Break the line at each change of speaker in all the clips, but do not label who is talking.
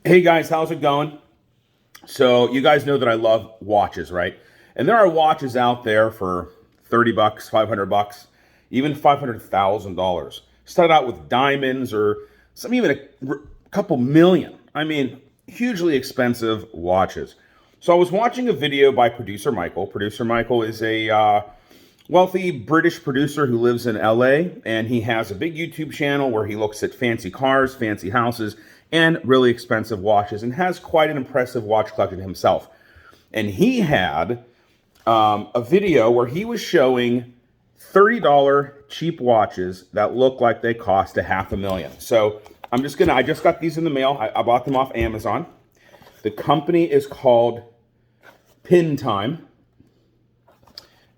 Hey guys, how's it going? So you guys know that I love watches, right? And there are watches out there for 30 bucks, 500 bucks, even $500,000. Start out with diamonds or some even a couple million. I mean, hugely expensive watches. So I was watching a video by producer Michael. Producer Michael is a wealthy British producer who lives in LA, and he has a big YouTube channel where he looks at fancy cars, fancy houses, and really expensive watches, and has quite an impressive watch collection himself. And he had a video where he was showing $30 cheap watches that look like they cost $500,000. So I just got these in the mail. I bought them off Amazon. The company is called Pin Time.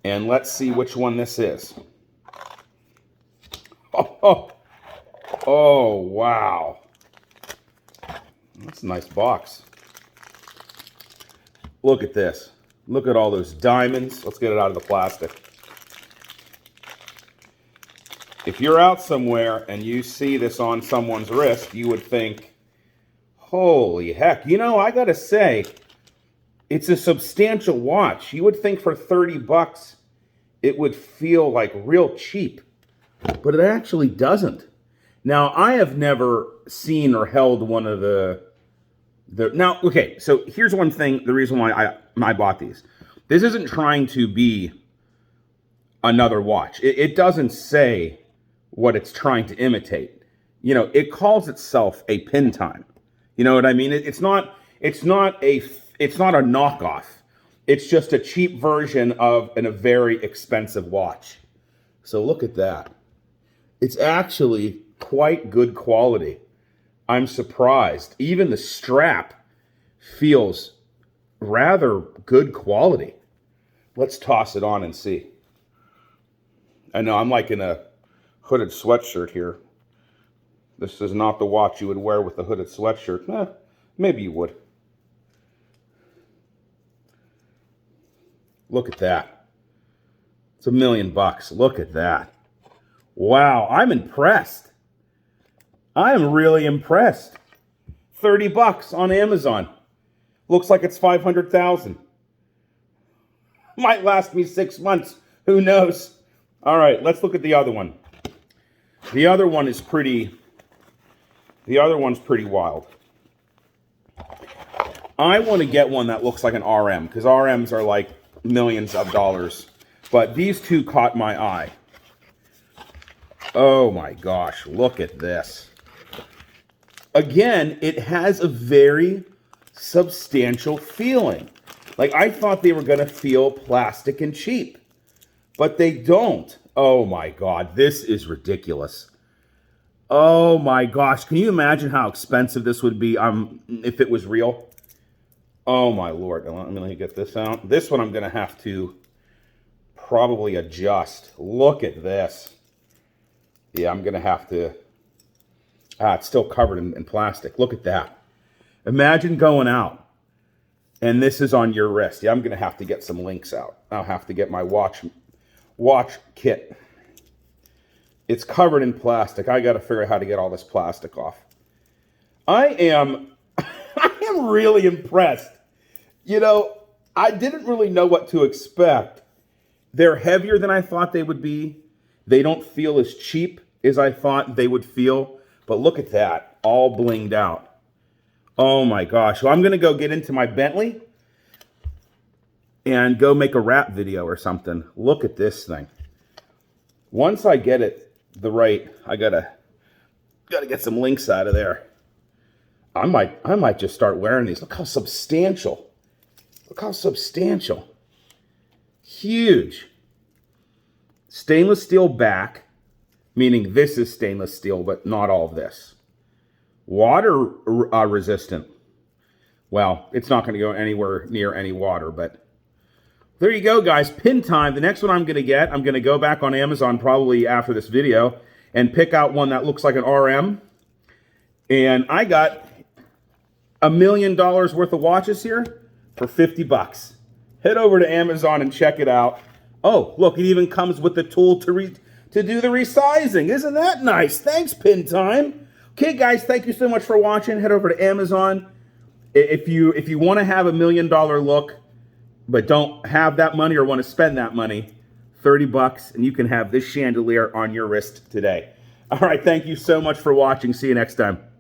And let's see which one this is. Oh, wow. That's a nice box. Look at this. Look at all those diamonds. Let's get it out of the plastic. If you're out somewhere and you see this on someone's wrist, you would think, holy heck. You know, I gotta say, it's a substantial watch. You would think for 30 bucks, it would feel like real cheap, but it actually doesn't. Now, I have never seen or held one of now, okay, so here's one thing, the reason why I bought these. This isn't trying to be another watch. It doesn't say what it's trying to imitate. You know, it calls itself a Pin Time. You know what I mean? It's not a knockoff. It's just a cheap version of a very expensive watch. So look at that. It's actually quite good quality. I'm surprised. Even the strap feels rather good quality. Let's toss it on and see. I know I'm like in a hooded sweatshirt here. This is not the watch you would wear with a hooded sweatshirt. Maybe you would. Look at that. It's $1 million. Look at that. Wow, I'm impressed. I'm really impressed. 30 bucks on Amazon. Looks like it's 500,000. Might last me 6 months. Who knows? All right, let's look at the other one. The other one's pretty wild. I want to get one that looks like an RM, because RMs are like millions of dollars. But these two caught my eye. Oh my gosh, look at this. Again, it has a very substantial feeling. Like, I thought they were going to feel plastic and cheap, but they don't. Oh my God, this is ridiculous. Oh my gosh, can you imagine how expensive this would be if it was real? Oh my Lord, let me get this out. This one I'm going to have to probably adjust. Look at this. Yeah, I'm going to have to... it's still covered in plastic. Look at that. Imagine going out and this is on your wrist. Yeah, I'm going to have to get some links out. I'll have to get my watch kit. It's covered in plastic. I got to figure out how to get all this plastic off. I am really impressed. You know, I didn't really know what to expect. They're heavier than I thought they would be. They don't feel as cheap as I thought they would feel. But look at that, all blinged out. Oh my gosh. Well, I'm going to go get into my Bentley and go make a rap video or something. Look at this thing. Once I get it I gotta get some links out of there. I might just start wearing these. Look how substantial. Look how substantial. Huge. Stainless steel back, meaning this is stainless steel, but not all of this. Water resistant. Well, it's not going to go anywhere near any water, but there you go, guys. Pin Time. The next one I'm going to go back on Amazon probably after this video and pick out one that looks like an RM. And I got $1 million worth of watches here for 50 bucks. Head over to Amazon and check it out. Oh, look, it even comes with the tool to do the resizing. Isn't that nice? Thanks, Pin Time. Okay, guys, thank you so much for watching. Head over to Amazon, If you want to have $1 million look, but don't have that money or want to spend that money, $30 and you can have this chandelier on your wrist today. All right, thank you so much for watching. See you next time.